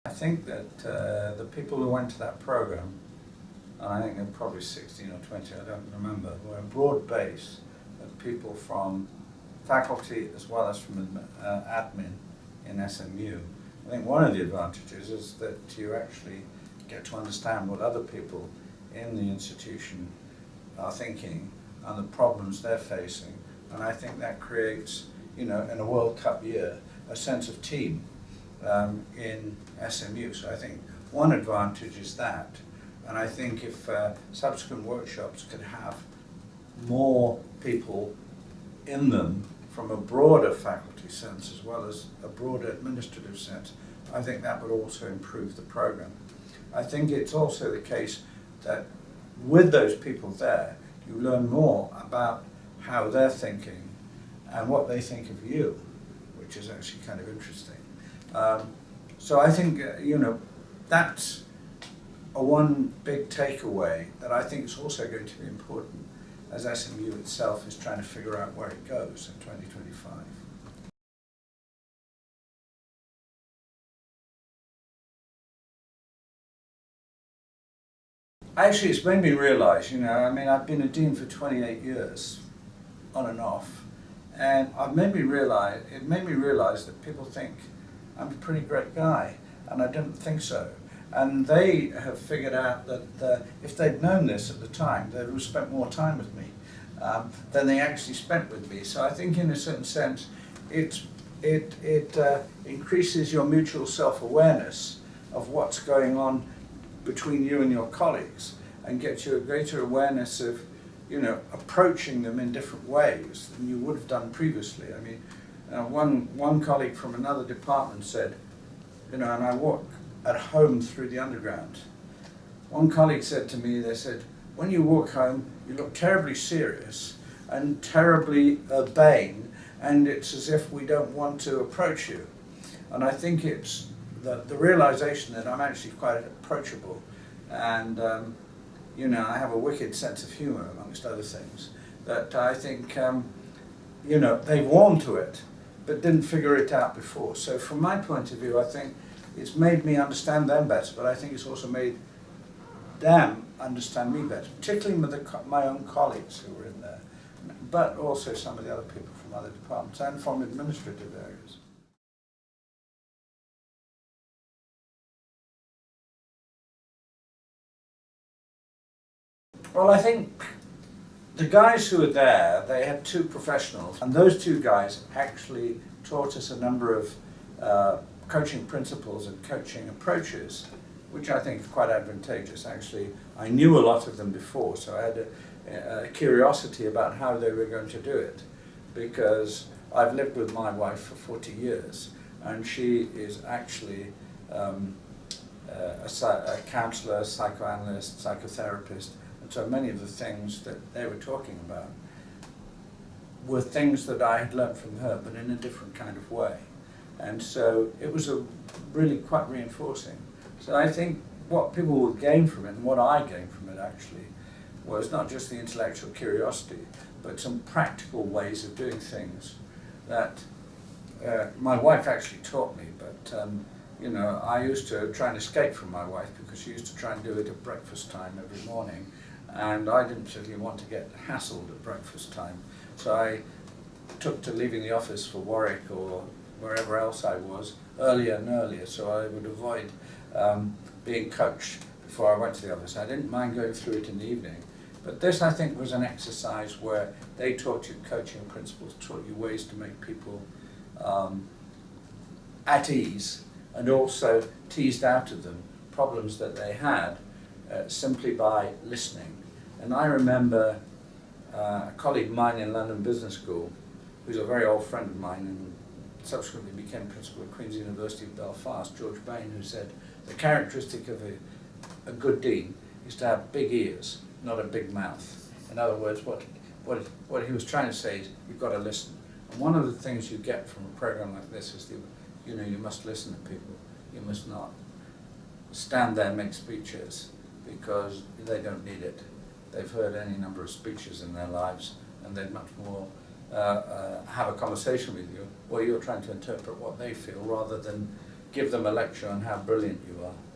I think that the people who went to that program, and I think they're probably 16 or 20, I don't remember, were a broad base of people from faculty as well as from admin in SMU. I think one of the advantages is that you actually get to understand what other people in the institution are thinking and the problems they're facing. And I think that creates, in a World Cup year, a sense of team in SMU. So I think one advantage is that. And I think if subsequent workshops could have more people in them from a broader faculty sense as well as a broader administrative sense, I think that would also improve the program. I think it's also the case that with those people there, you learn more about how they're thinking and what they think of you, which is actually kind of interesting. So I think, that's one big takeaway that I think is also going to be important as SMU itself is trying to figure out where it goes in 2025. Actually, it's made me realise, I've been a dean for 28 years, on and off, and it made me realise that people think I'm a pretty great guy, and I didn't think so. And they have figured out that if they'd known this at the time, they would have spent more time with me than they actually spent with me. So I think in a certain sense, it increases your mutual self-awareness of what's going on between you and your colleagues and gets you a greater awareness of, approaching them in different ways than you would have done previously. I mean, one colleague from another department said, and I walk at home through the underground. One colleague said to me, they said, when you walk home, you look terribly serious and terribly urbane, and it's as if we don't want to approach you. And I think it's the realization that I'm actually quite approachable, and I have a wicked sense of humor, amongst other things, that I think they warmed to it, but didn't figure it out before. So from my point of view, I think it's made me understand them better, but I think it's also made them understand me better, particularly with my own colleagues who were in there, but also some of the other people from other departments and from administrative areas. Well, I think the guys who were there, they had two professionals, and those two guys actually taught us a number of coaching principles and coaching approaches, which I think is quite advantageous. Actually, I knew a lot of them before, so I had a curiosity about how they were going to do it, because I've lived with my wife for 40 years, and she is actually a counsellor, psychoanalyst, psychotherapist, and so many of the things that they were talking about were things that I had learned from her, but in a different kind of way. And so it was really quite reinforcing. So I think what people would gain from it, and what I gained from it actually, was not just the intellectual curiosity, but some practical ways of doing things that my wife actually taught me. But I used to try and escape from my wife because she used to try and do it at breakfast time every morning, and I didn't particularly want to get hassled at breakfast time. So I took to leaving the office for Warwick or wherever else I was earlier and earlier, so I would avoid being coached before I went to the office. I didn't mind going through it in the evening, but this I think was an exercise where they taught you coaching principles, taught you ways to make people at ease, and also teased out of them problems that they had simply by listening. And I remember a colleague of mine in London Business School, who's a very old friend of mine and subsequently became principal at Queen's University of Belfast, George Bain, who said the characteristic of a good dean is to have big ears, not a big mouth. In other words, what he was trying to say is you've got to listen. And one of the things you get from a program like this is you must listen to people. You must not stand there and make speeches because they don't need it. They've heard any number of speeches in their lives, and they'd much more have a conversation with you where you're trying to interpret what they feel rather than give them a lecture on how brilliant you are.